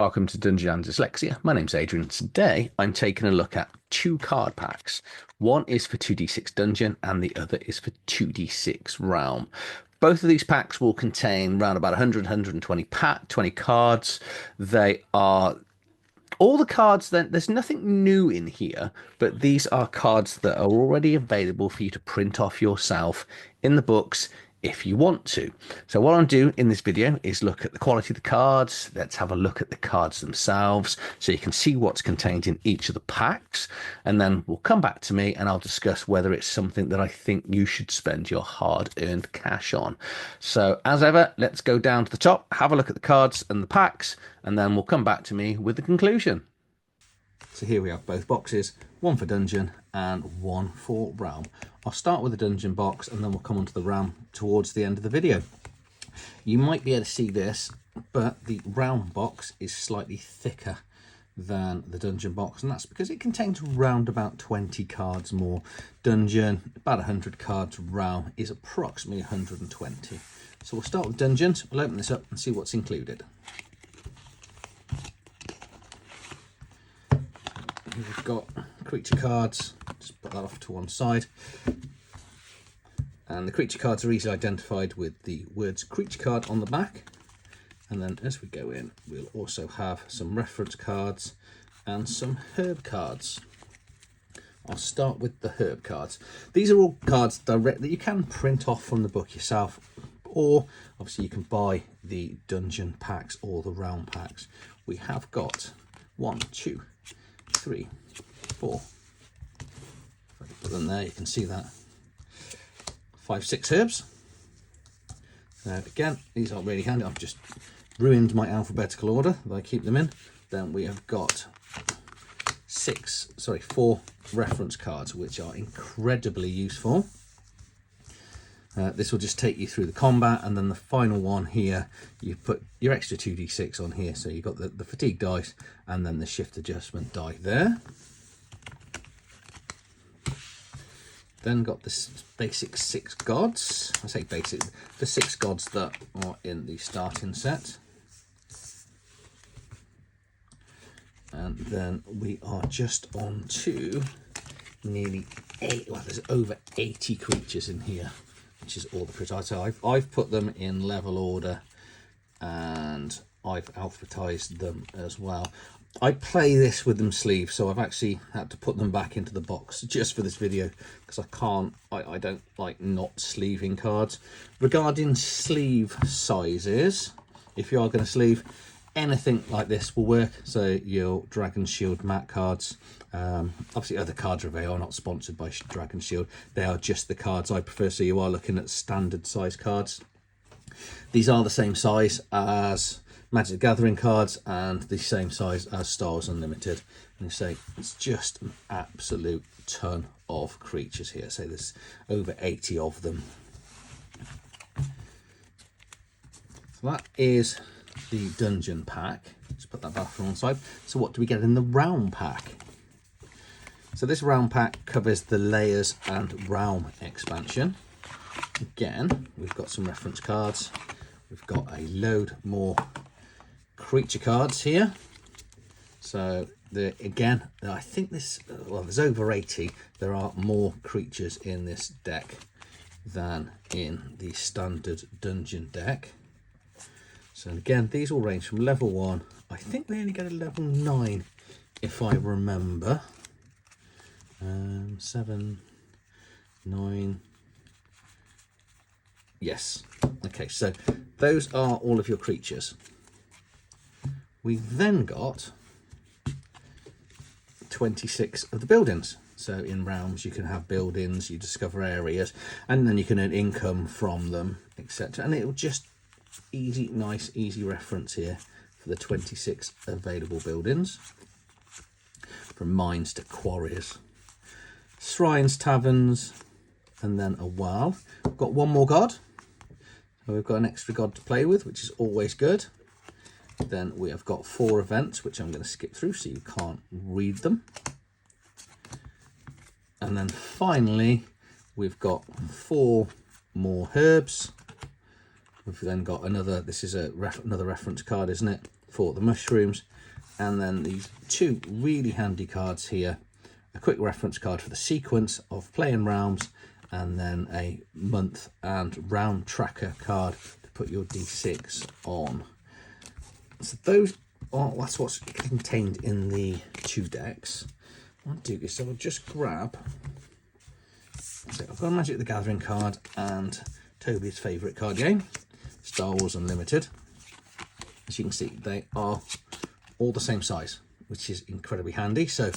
Welcome to Dungeon and Dyslexia. My name's Adrian. Today I'm taking a look at two card packs. One is for 2d6 Dungeon and the other is for 2d6 Realm. Both of these packs will contain around about 120 cards. They are all the cards, then there's nothing new in here, but these are cards that are already available for you to print off yourself in the books if you want to. So what I'll do in this video is look at the quality of the cards. Let's have a look at the cards themselves so you can see what's contained in each of the packs, and then we'll come back to me and I'll discuss whether it's something that I think you should spend your hard-earned cash on. So as ever, let's go down to the top, have a look at the cards and the packs, and then we'll come back to me with the conclusion. So here we have both boxes, one for Dungeon and one for Realm. I'll start with the Dungeon box and then we'll come on to the Realm towards the end of the video. You might be able to see this, but the Realm box is slightly thicker than the Dungeon box, and that's because it contains around about 20 cards more. Dungeon, about 100 cards. Realm is approximately 120. So we'll start with Dungeons. We'll open this up and see what's included. We've got creature cards. Just put that off to one side. And the creature cards are easily identified with the words creature card on the back. And then as we go in, we'll also have some reference cards and some herb cards. I'll start with the herb cards. These are all cards direct that you can print off from the book yourself, or obviously you can buy the Dungeon packs or the Realm packs. We have got 1, 2, 3, 4. If I can put them there, you can see that. 5, 6 herbs. Again, these aren't really handy. I've just ruined my alphabetical order that I keep them in. Then we have got 4 reference cards, which are incredibly useful. This will just take you through the combat, and then the final one here, you put your extra 2d6 on here. So you've got the fatigue dice and then the shift adjustment die there. Then got this basic 6 gods. I say basic, the 6 gods that are in the starting set. And then we are just on to nearly there's over 80 creatures in here, which is all the creatures. So I've put them in level order and I've alphabetized them as well. I play this with them sleeved, so I've actually had to put them back into the box just for this video because I don't like not sleeving cards. Regarding sleeve sizes, if you are going to sleeve, anything like this will work. So your Dragon Shield mat cards, obviously other cards are available, not sponsored by Dragon Shield. They are just the cards I prefer, so you are looking at standard size cards. These are the same size as Magic the Gathering cards and the same size as Star Wars Unlimited. And you say it's just an absolute ton of creatures here. So there's over 80 of them. So that is the Dungeon pack. Let's put that back on one side. So what do we get in the Realm pack? So this Realm pack covers the Layers and Realm expansion. Again, we've got some reference cards. We've got a load more creature cards here. So again, I think there's over 80. There are more creatures in this deck than in the standard Dungeon deck. So again, these all range from level 1. I think they only go to level 9 if I remember. 7, 9. Yes. Okay, so those are all of your creatures. We've then got 26 of the buildings. So in Realms you can have buildings, you discover areas, and then you can earn income from them, etc. And it'll just nice easy reference here for the 26 available buildings, from mines to quarries, shrines, taverns, and then a well. We've got one more god, so we've got an extra god to play with, which is always good. Then we have got 4 events, which I'm going to skip through so you can't read them. And then finally we've got 4 more herbs. We've then got another, this is another reference card, isn't it? for the mushrooms, and then these two really handy cards here, a quick reference card for the sequence of playing realms, and then a month and round tracker card to put your D6 on. So those are, that's what's contained in the two decks. What I'll do is I'll just grab, so I've got a Magic the Gathering card and Toby's favourite card game, Star Wars Unlimited. As you can see, they are all the same size, which is incredibly handy. So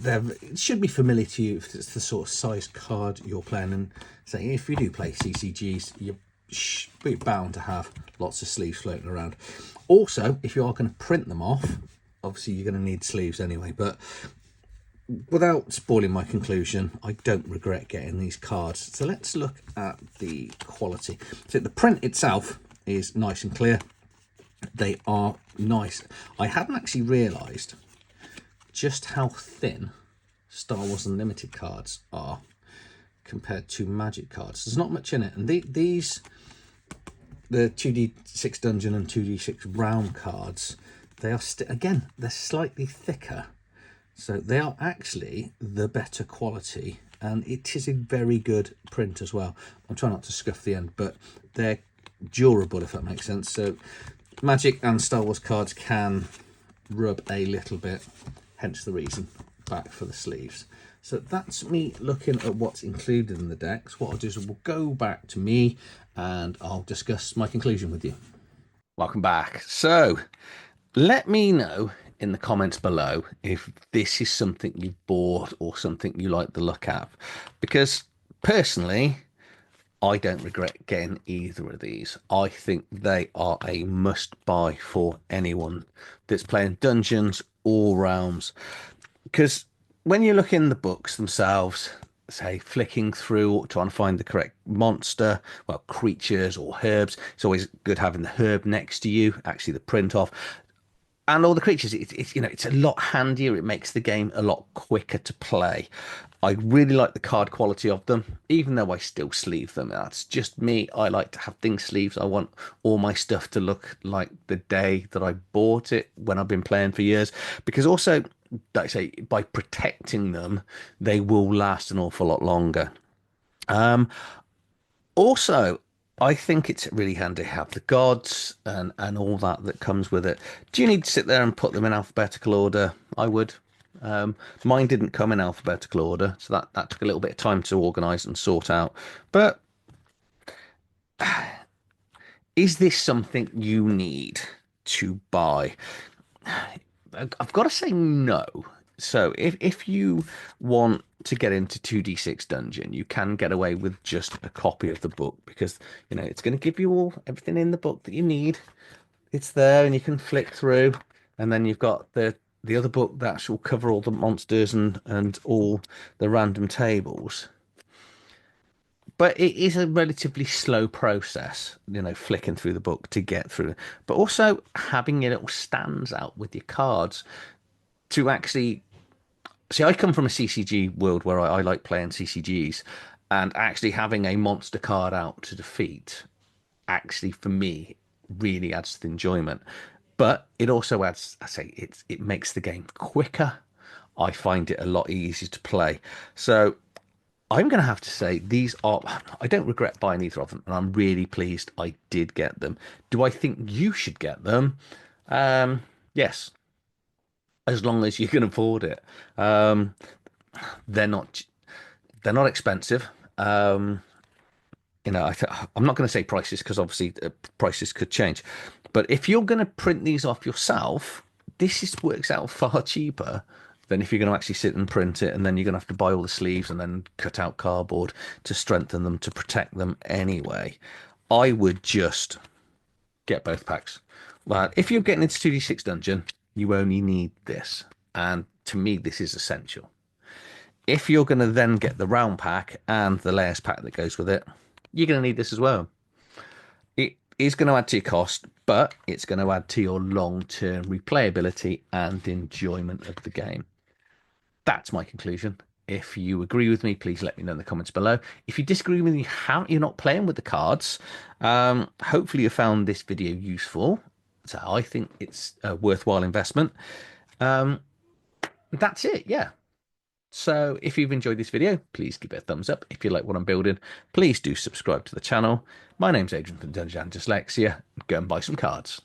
it should be familiar to you if it's the sort of size card you're playing. And say if you do play CCGs, you're bound to have lots of sleeves floating around. Also, if you are going to print them off, obviously you're going to need sleeves anyway, but without spoiling my conclusion, I don't regret getting these cards. So let's look at the quality. So the print itself is nice and clear. They are nice. I hadn't actually realised just how thin Star Wars Unlimited cards are compared to Magic cards. There's not much in it. And the 2d6 Dungeon and 2d6 Realm cards, they are again, they're slightly thicker. So they are actually the better quality, and it is a very good print as well. I'm trying not to scuff the end, but they're durable, if that makes sense. So Magic and Star Wars cards can rub a little bit, hence the reason back for the sleeves. So that's me looking at what's included in the decks. What I'll do is we'll go back to me and I'll discuss my conclusion with you. Welcome back. So let me know in the comments below if this is something you've bought or something you like the look at, because personally I don't regret getting either of these. I think they are a must buy for anyone that's playing Dungeons or Realms, because when you look in the books themselves, say flicking through trying to find the correct monster, well, creatures or herbs, it's always good having the herb next to you, actually the print off. And all the creatures, it's you know, it's a lot handier. It makes the game a lot quicker to play. I really like the card quality of them, even though I still sleeve them. That's just me. I like to have things sleeves. I want all my stuff to look like the day that I bought it when I've been playing for years. Because also, like I say, by protecting them, they will last an awful lot longer. Also, I think it's really handy to have the gods and all that comes with it. Do you need to sit there and put them in alphabetical order? I would. Mine didn't come in alphabetical order, so that took a little bit of time to organise and sort out. But is this something you need to buy? I've got to say no. So if you want to get into 2d6 Dungeon, you can get away with just a copy of the book, because you know it's going to give you everything in the book that you need. It's there and you can flick through, and then you've got the other book that will cover all the monsters and all the random tables. But it is a relatively slow process, you know, flicking through the book to get through. But also having your little stands out with your cards to actually see. I come from a CCG world where I like playing CCGs, and actually having a monster card out to defeat, actually for me, really adds to the enjoyment. But it also adds, I say, it makes the game quicker. I find it a lot easier to play. So I'm going to have to say these are, I don't regret buying either of them, and I'm really pleased I did get them. Do I think you should get them? Yes, as long as you can afford it. They're not they're not expensive. You know, I'm not going to say prices, because obviously prices could change. But if you're going to print these off yourself, works out far cheaper than if you're going to actually sit and print it, and then you're going to have to buy all the sleeves and then cut out cardboard to strengthen them, to protect them anyway. I would just get both packs. Well, if you're getting into 2d6 Dungeon, you only need this. And to me, this is essential. If you're going to then get the round pack and the layers pack that goes with it, you're going to need this as well. It is going to add to your cost, but it's going to add to your long-term replayability and enjoyment of the game. That's my conclusion. If you agree with me, please let me know in the comments below. If you disagree with me, you're not playing with the cards, hopefully you found this video useful. So I think it's a worthwhile investment. Um, that's it. Yeah. So if you've enjoyed this video, please give it a thumbs up. If you like what I'm building, please do subscribe to the channel. My name's Adrian from Dungeon and Dyslexia. Go and buy some cards.